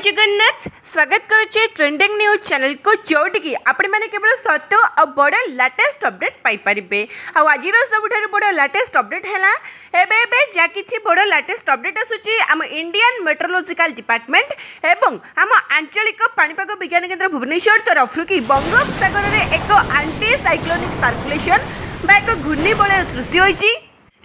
जगन्नाथ स्वागत करुचे trending news channel को जोटि की आपण मैंने केवल सत और बड़ लेटेस्ट अपडेट पाइपर आज सब बड़ लेटेस्ट अपडेट है एवं जहाँ कि बड़ लेटेस्ट अपडेट आसूची आम इंडियन मेट्रोलॉजिकल डिपार्टमेंट एवं आम आंचलिक पाणीपाग विज्ञान केन्द्र भुवनेश्वर तरफ कि बंगोपसागर में एक आंटी साइक्लोनिक सर्कुलेशन एक घूर्णिबलय सृष्टि होती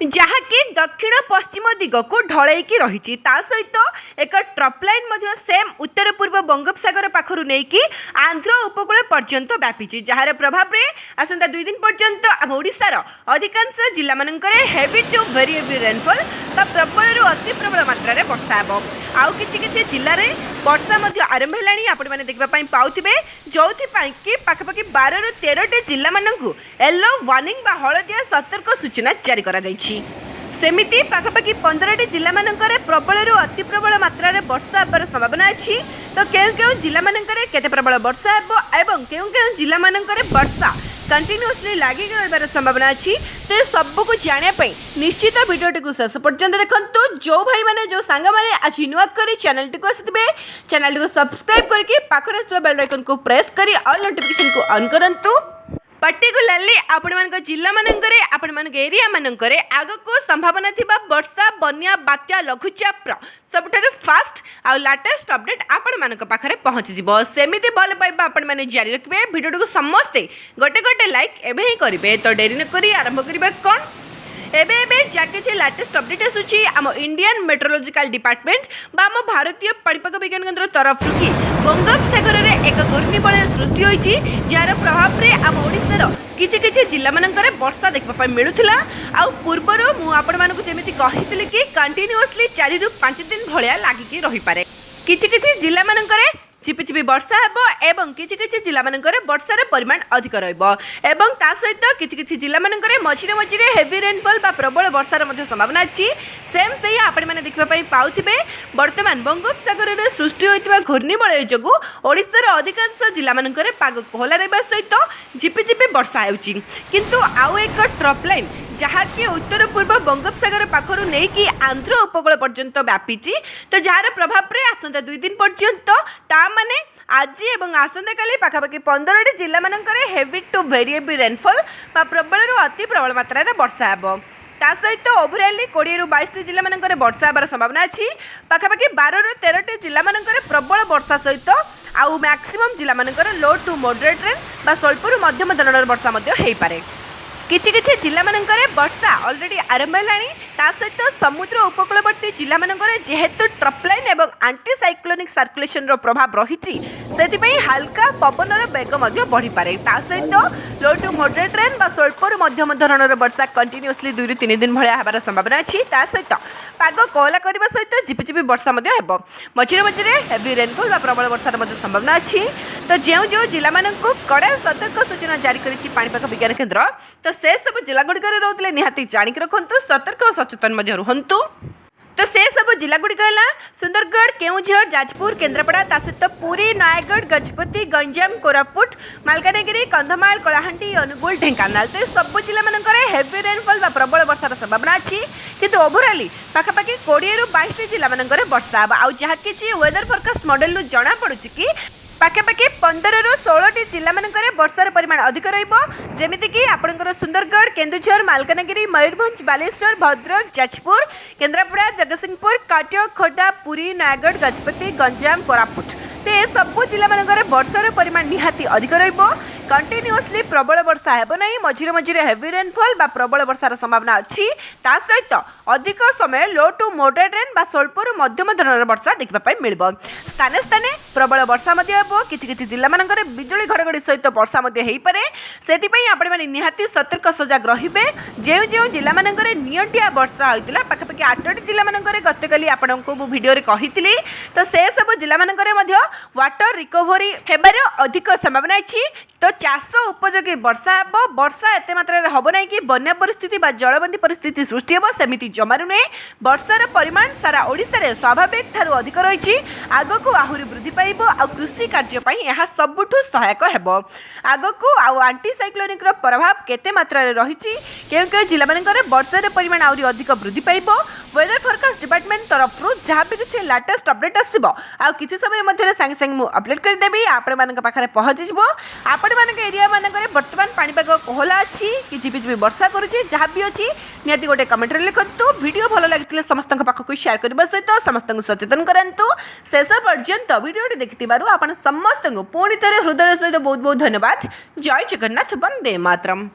जहाँकि दक्षिण पश्चिम दिग को ढलैकी रही सहित एक ट्रपलाइन सेम उत्तर पूर्व बंगोपसागर पाखर नहीं आंध्र उपकूल पर्यंत व्यापी जार प्रभाव में आसंता 2 दिन पर्यंत आम ओडिशार अधिकांश जिला मानकर heavy to very heavy rainfall प्रबल अति प्रबल मात्रा रे वर्षा हेबो आउ किछि जिले में वर्षा आरंभ है आपण मैंने देखा पाउथिबे जोथि कि पाखापाखि 12 ରୁ 13ଟି जिला मानकु येलो वार्निंग बा हलदिया सतर्क सूचना जारी करा जायछि सेमिति पाखापाखि 15ଟି जिला मानकर प्रबल अति प्रबल मात्रा रे वर्षा हेबार संभावना अछि तो केउ जिला मानकर केते प्रबल वर्षा हेबो एवं केउ जिला मानकर वर्षा कंटिन्यूअसली लगी रही संभावना अच्छी तो सबको जानापी निश्चित भिडियोटी को शेष पर्यंत देखो जो भाई मैंने जो सांग मैंने आज नुआ कर चैनल टी आसते चैनल टी सब्सक्राइब करके पाखरे बेल आइकन को प्रेस कर ऑल नोटिफिकेशन को ऑन करूँ पर्टिकुलाली आपण मान जिला मानकर आपण मान एरिया मानकर आगको संभावना थिबा वर्षा बन्या बात्या लघुचाप सबुठार फास्ट आउ लेटेस्ट अपडेट आपण मान पाखरे पहुँची जीवो सेमिति भल पाइबा आपण माने जारी रखिबे भिडियो को समस्ते गोटे गोटे लाइक एबे ही करिवे तो देरी न करी आरंभ करिबा कोन एबे जाके लेटेस्ट अपडेट आसूची आम इंडियन मेट्रोलॉजिकल डिपार्टमेंट बा आम भारतीय पाणीपाग विज्ञान केन्द्र तरफ कि बंगोपसागर में एक घूर्णिबलय सृष्टि होती जार प्रभाव में आम ओडिशार किछि जिला मानकर वर्षा देखा मिलूला आ पूर्वर मुझे कही कि कंटिन्यूअसली 4 ରୁ 5 दिन भाया लगिकी रही पारे किछि जिला मानकर चिपिचिपि वर्षा हेबो एवं किछि जिला मानकर वर्षार परिमाण अधिक रहिबो एवं ता सहित किछि जिला मानकर मझिरे मझिरे हेवी रेनफॉल बा प्रबल वर्षार मध्य संभावना अछि सेम सही आपण माने देखबा पई पाउथिबे वर्तमान बंगोपसागर रे सृष्टि होइतबा घूर्णिबलय जगु ओडिशार अधिकांश जिला मानकर पाग कोहला रहबा सहित झिपिझिपि वर्षा हेउची किंतु आउ एक ट्रपलाइन जहाँकि उत्तर पूर्व बंगोपसागर पाखर नहीं कि आंध्र उपकूल पर्यंत व्यापी तो जार प्रभाव में आसंता 2 दिन पर्यंत माने आज एवं आसंता काली पाखापाखि 15ଟି जिला मानकर heavy to very heavy rainfall प्रबल अति प्रबल मात्रा रे वर्षा हेबो ता सहित ओभरअली 20 ରୁ 22ଟି जिला मानकर वर्षा हेबार संभावना अछि पाखापाखि 12 ରୁ 13ଟି जिला मानकर प्रबल वर्षा सहित आउ मैक्सिमम जिला मानकर लो टू मॉडरेट रेन बा स्वल्प ରୁ मध्यम धरणर वर्षा मध्ये हेई पारे किछि जिला मानकर वर्षा ऑलरेडी आरंभ है सहित समुद्र उपकूलवर्ती जिला मानकर जेहेतु ट्रपलाइन एवं आंटी साइक्लोनिक सर्कुलेशन रो प्रभाव रही से हल्का पवनर बेग बढ़ी पारे सहित लो टू मॉडरेट रेन बा स्वल्प ରୁ मध्यम धरणर वर्षा कंटिन्यूअसली 2 ରୁ 3 दिन भाया हबार संभावना अच्छी सहित पाग कोहला करने सहित झिपिझिपि वर्षा मझिरे मझिरे हेवी रेनफॉल बा प्रबल वर्षार संभावना अच्छी तो जो जिला मानक कड़ा सतर्क सूचना जारी करिछि पाणीपाग विज्ञान केन्द्र तो से सब जिला गुड़िक रोते निहाती जाणिक रखु सतर्क और सचेतन रुहतु तो से सब जिला गुड़िक सुंदरगढ़ केउझर जाजपुर केन्द्रापड़ा सहित पुरी नयागढ़ गजपति गंजाम कोरापुट मालकानगिरी कंधमाल कलाहांडी अनुगुल ढेंकानाल तो सब जिला मानकर हेवी रेनफॉल बा प्रबल वर्षार संभावना अच्छी किंतु ओभरअली पाखापाखि 20 ରୁ 22ଟି जिला मानकर वर्षा आ जहाँ कि वेदर फोरकास्ट मॉडल जना पड़ुछि कि पाखापाखि 15 ରୁ 16ଟି जिला मानकर वर्षार परिमाण अधिक रमितिक आपंकर सुंदरगढ़ केन्दुझर मालकानगिरी मयूरभंज बालेश्वर भद्रक जाजपुर केन्द्रापड़ा जगतसिंहपुर कटक खोर्धा पुरी नयागढ़ गजपति गंजाम कोरापुट तो ये सबू जिला मानकर वर्षार परिमाण निहाती अधिक कंटिन्यूअसली प्रबल वर्षा हेब नहीं मझिरे मझिरे हेवी रेनफॉल बा प्रबल वर्षार संभावना अच्छी सहित अधिक समय लो टू मॉडरेट रेन बा स्वल्प ରୁ मध्यम धरणर वर्षा देखा मिल स्थाने स्थाने प्रबल वर्षा किछि जिला मानकर बिजुली घड़घड़ी सहित वर्षा हो पारे से आपण निहाती सतर्क सजग रहिबे जो जिला मानकर नियंटिया वर्षा होइतिला पाखापाखि 8ଟି जिला मानकर गतकाली आपनको मु वीडियो रे कहितली तो से सब जिला मानकर वाटर रिकवरी हेबार अधिक संभावना अछि तो चाष उपयोगी वर्षा हे वर्षा एत मात्रा हम ना कि बन्या परिस्थिति बा जलबंदी परिस्थिति सृष्टि हे सेमिति जमारू नुहे वर्षार परिमाण सारा ओडिशा स्वाभाविक ठारू अधिक रही आगक आहरी वृद्धि पाइब आ कृषि कार्य यह सबुठु सहायक हेब आगक आंटी साइक्लोनिक प्रभाव केते मात्रा रही जिला मानकर वर्षार परिमाण आहरी अधिक वृद्धि पाइब वेदर फोरकास्ट डिपार्टमेंट तरफ जहाँ भी किसी लेटेस्ट अपडेट आसो आ किसी समय मध्य सांगे सांगे मुझे अपडेट करदेवी आपण मान पाखे पहुँची आपण मान एरिया मानक बर्तमान पाणीपाग कोहला अच्छी कि झिपिझिपि वर्षा करुच्ची जहाँ भी अच्छी निहाती गोटे कमेंट लिखतु वीडियो भल लगी समस्त पाखक शेयर करने सहित समस्त सचेतन करातु शेष पर्यंत वीडियो देखि आप समस्त पुणी थे हृदय सहित बहुत बहुत धन्यवाद। जय जगन्नाथ, वंदे मातरम।